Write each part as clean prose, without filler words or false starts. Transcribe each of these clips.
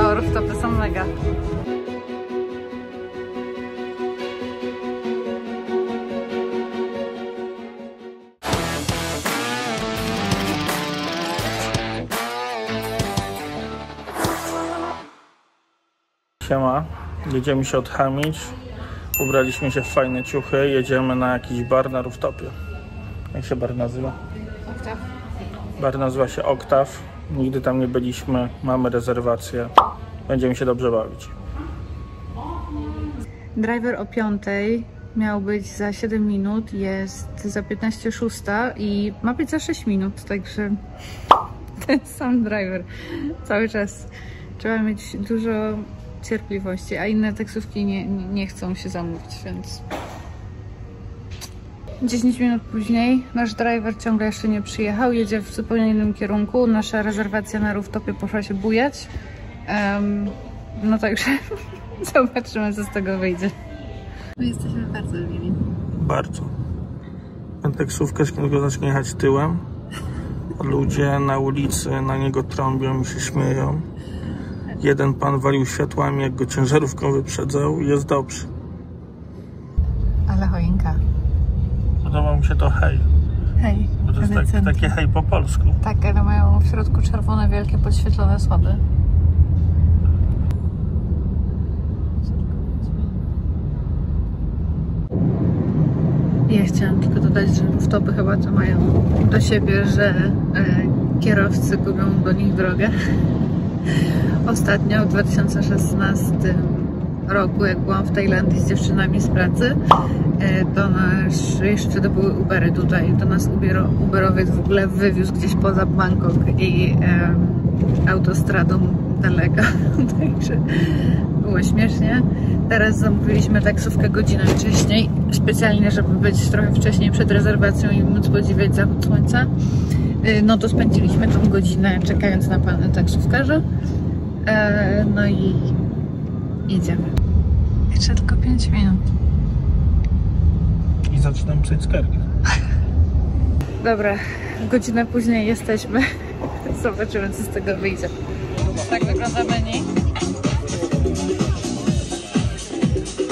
O, rooftopy są mega. Siema, jedziemy się odchamić. Ubraliśmy się w fajne ciuchy, jedziemy na jakiś bar na rooftopie. Jak się bar nazywa? Oktaw. Bar nazywa się Oktaw. Nigdy tam nie byliśmy, mamy rezerwację. Będziemy się dobrze bawić. Driver o 5 miał być za 7 minut, jest za 15:06 i ma być za 6 minut, także ten sam driver cały czas. Trzeba mieć dużo cierpliwości, a inne taksówki nie chcą się zamówić, więc 10 minut później nasz driver ciągle jeszcze nie przyjechał, jedzie w zupełnie innym kierunku. Nasza rezerwacja na rooftopie poszła się bujać. No także zobaczymy, co z tego wyjdzie. My jesteśmy bardzo mili. Bardzo. Ten taksówkarz, kiedy go zacznie jechać tyłem, ludzie na ulicy na niego trąbią i się śmieją. Jeden pan walił światłami, jak go ciężarówką wyprzedzał i jest dobrze. Ale choinka. Podoba mi się to hej. Hej. Bo to jest takie hej po polsku. Tak, ale mają w środku czerwone, wielkie, podświetlone schody. Ja chciałam tylko dodać, że rooftopy chyba to mają do siebie, że kierowcy gubią do nich drogę. Ostatnio w 2016 roku, jak byłam w Tajlandii z dziewczynami z pracy, to jeszcze to były Ubery tutaj, to nas Uberowiec w ogóle wywiózł gdzieś poza Bangkok i autostradą daleko, także było śmiesznie. Teraz zamówiliśmy taksówkę godzinę wcześniej, specjalnie, żeby być trochę wcześniej przed rezerwacją i móc podziwiać zachód słońca. No to spędziliśmy tą godzinę czekając na pana taksówkarza. No i jedziemy. Jeszcze tylko 5 minut. I zaczynam psuć skargi. Dobra, godzinę później jesteśmy. Zobaczymy, co z tego wyjdzie. Tak wygląda menu.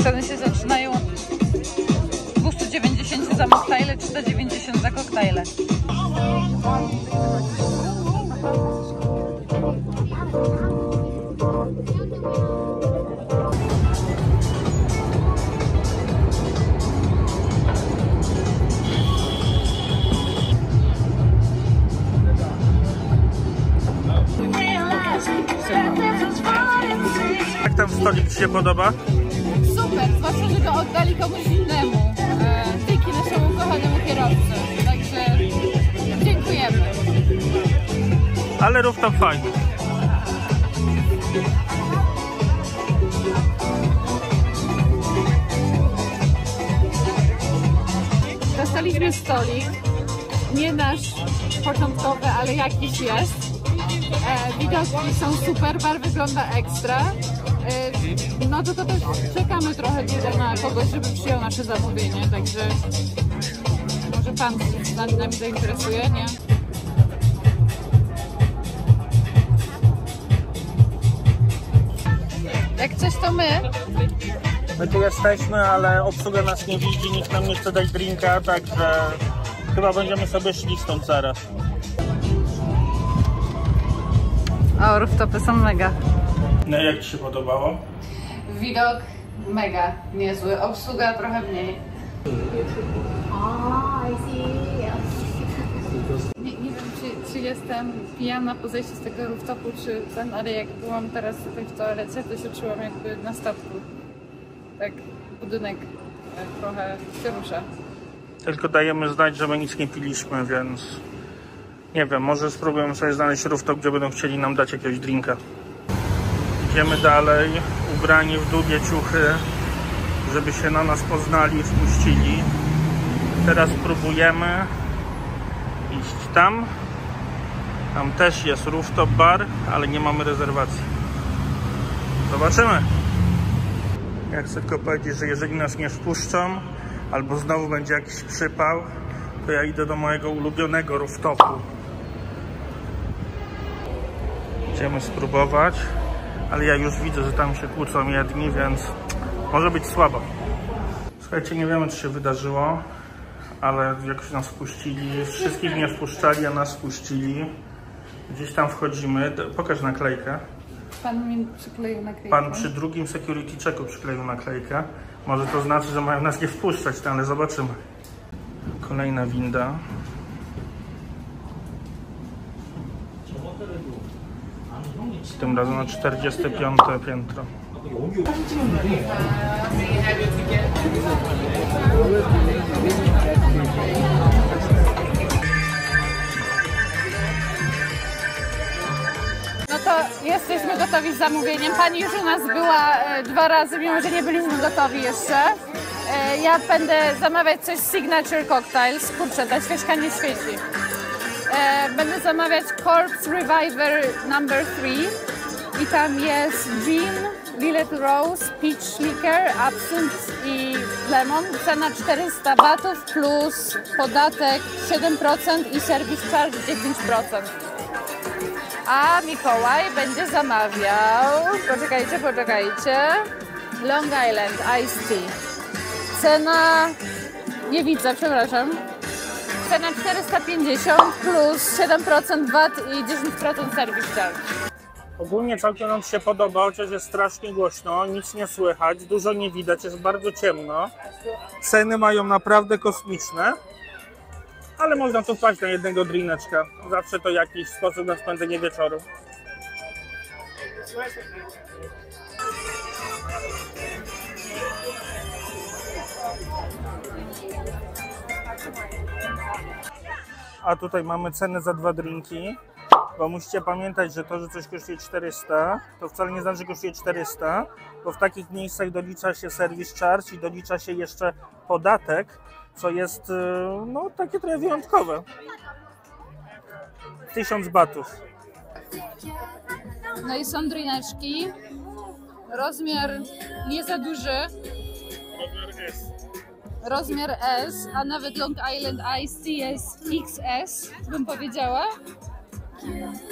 Ceny się zaczynają od 290 za moktajle, 390 za koktajle. Jak tam stolik Ci się podoba? Super, zwłaszcza, że go oddali komuś innemu, dzięki naszemu ukochanemu kierowcy, także dziękujemy. Ale rooftop fajny. Dostaliśmy stolik, nie nasz początkowy, ale jakiś jest. Widoki są super, bar wygląda ekstra. No to też czekamy trochę długo na kogoś, żeby przyjął nasze zamówienie, także może pan się nami zainteresuje, nie? Jak coś to my. My tu jesteśmy, ale obsługa nas nie widzi, nikt nam nie chce dać drinka, także chyba będziemy sobie szli stąd zaraz. O, rooftopy są mega. No jak Ci się podobało? Widok mega niezły, obsługa trochę mniej. Nie wiem, czy jestem pijana po zejściu z tego rooftopu, czy ten, ale jak byłam teraz tutaj w toalecie, to się czułam jakby na statku. Tak, budynek trochę się rusza. Tylko dajemy znać, że my nic nie piliśmy, więc nie wiem, może spróbujemy sobie znaleźć rooftop, gdzie będą chcieli nam dać jakiegoś drinka. Idziemy dalej, ubrani w długie ciuchy, żeby się na nas poznali i wpuścili. Teraz próbujemy iść tam. Tam też jest rooftop bar, ale nie mamy rezerwacji. Zobaczymy. Ja chcę tylko powiedzieć, że jeżeli nas nie wpuszczą, albo znowu będzie jakiś przypał, to ja idę do mojego ulubionego rooftopu. Idziemy spróbować, ale ja już widzę, że tam się kłócą jedni, więc może być słabo. Słuchajcie, nie wiemy, co się wydarzyło, ale jakoś nas wpuścili. Wszystkich nie wpuszczali, a nas wpuścili. Gdzieś tam wchodzimy. Pokaż naklejkę. Pan mi przykleił naklejkę. Pan przy drugim security checku przykleił naklejkę. Może to znaczy, że mają nas nie wpuszczać, ale zobaczymy. Kolejna winda. Tym razem na 45. piętro. No to jesteśmy gotowi z zamówieniem. Pani już u nas była 2 razy, mimo że nie byliśmy gotowi jeszcze. Ja będę zamawiać coś Signature Cocktails. Kurczę, ta świeczka nie świeci. Będę zamawiać Corpse Reviver number 3 i tam jest gin, Lillet Rose, Peach Liquor, Absinthe i Lemon. Cena 400 batów plus podatek 7% i service charge 10%. A Mikołaj będzie zamawiał, poczekajcie, Long Island Iced Tea. Cena, nie widzę, przepraszam. Cena 450 plus 7% VAT i 10% service charge. Ogólnie całkiem nam się podoba, chociaż jest strasznie głośno, nic nie słychać, dużo nie widać, jest bardzo ciemno. Ceny mają naprawdę kosmiczne, ale można tu wpaść na jednego drineczka. Zawsze to jakiś sposób na spędzenie wieczoru. A tutaj mamy cenę za 2 drinki, bo musicie pamiętać, że to, że coś kosztuje 400, to wcale nie znaczy, że kosztuje 400, bo w takich miejscach dolicza się service charge i dolicza się jeszcze podatek, co jest no takie trochę wyjątkowe. 1000 batów. No i są drineczki. Rozmiar nie za duży. Rozmiar S, a nawet Long Island Iced Tea jest XS, bym powiedziała.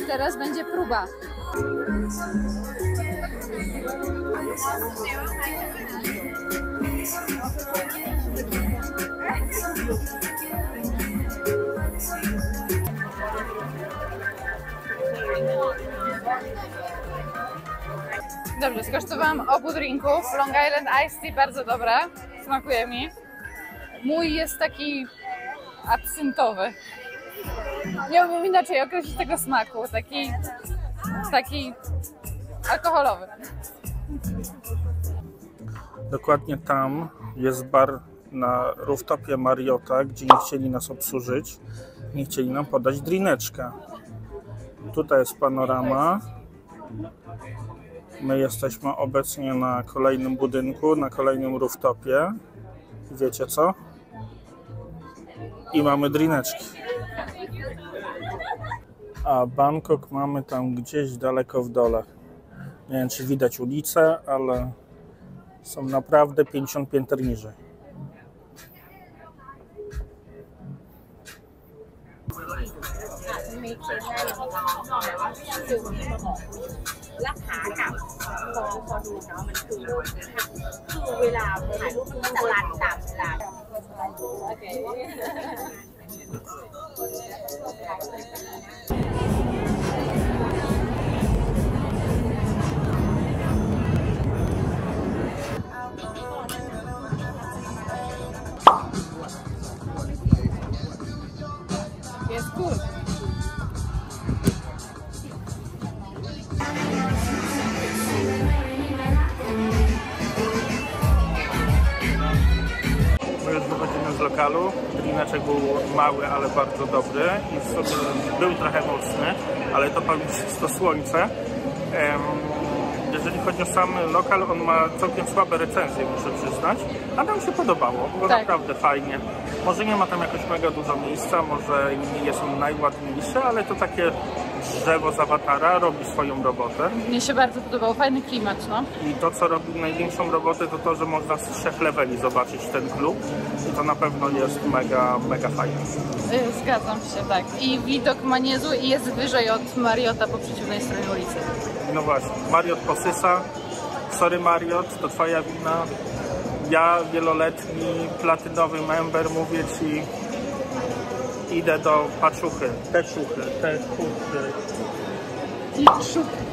Teraz będzie próba. Dobrze, skosztowałam obu drinków. Long Island Iced Tea bardzo dobra, smakuje mi. Mój jest taki absyntowy. Nie umiem inaczej określić tego smaku. Taki alkoholowy. Dokładnie tam jest bar na rooftopie Marriotta, gdzie nie chcieli nas obsłużyć. Nie chcieli nam podać drineczka. Tutaj jest panorama. My jesteśmy obecnie na kolejnym budynku, na kolejnym rooftopie. Wiecie co? I mamy drineczki. A Bangkok mamy tam gdzieś daleko w dole. Nie wiem, czy widać ulicę, ale są naprawdę 50 pięter niżej. Jest cool. My już wychodzimy z lokalu. Drineczek był mały, ale bardzo dobry i w sumie był trochę mocny, ale to pewnie to słońce. Jeżeli chodzi o sam lokal, on ma całkiem słabe recenzje, muszę przyznać, a nam się podobało, było naprawdę fajnie. Może nie ma tam jakoś mega dużo miejsca, może nie jest on najładniejszy, ale to takie drzewo z Awatara robi swoją robotę. Mnie się bardzo podobał, fajny klimat, no. I to, co robi największą robotę, to to, że można z 3 leveli zobaczyć ten klub. i to na pewno jest mega, mega fajne. Zgadzam się, tak. I widok ma niezły i jest wyżej od Marriotta po przeciwnej stronie ulicy. No właśnie, Marriott posysa. Sorry Marriott, to twoja wina. Ja, wieloletni, platynowy member, mówię ci, idę do paczuchy, teczuchy.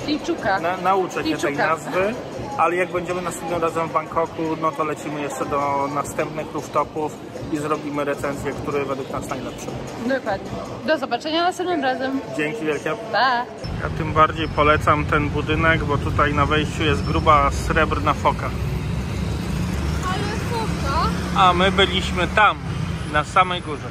Tilczuka. Nauczę cię tej nazwy, ale jak będziemy następnym razem w Bangkoku, no to lecimy jeszcze do następnych rooftopów i zrobimy recenzję, który według nas najlepszy. Dokładnie. Do zobaczenia następnym razem. Dzięki wielkie. Pa! Ja tym bardziej polecam ten budynek, bo tutaj na wejściu jest gruba srebrna foka. Ale foka? A my byliśmy tam, na samej górze.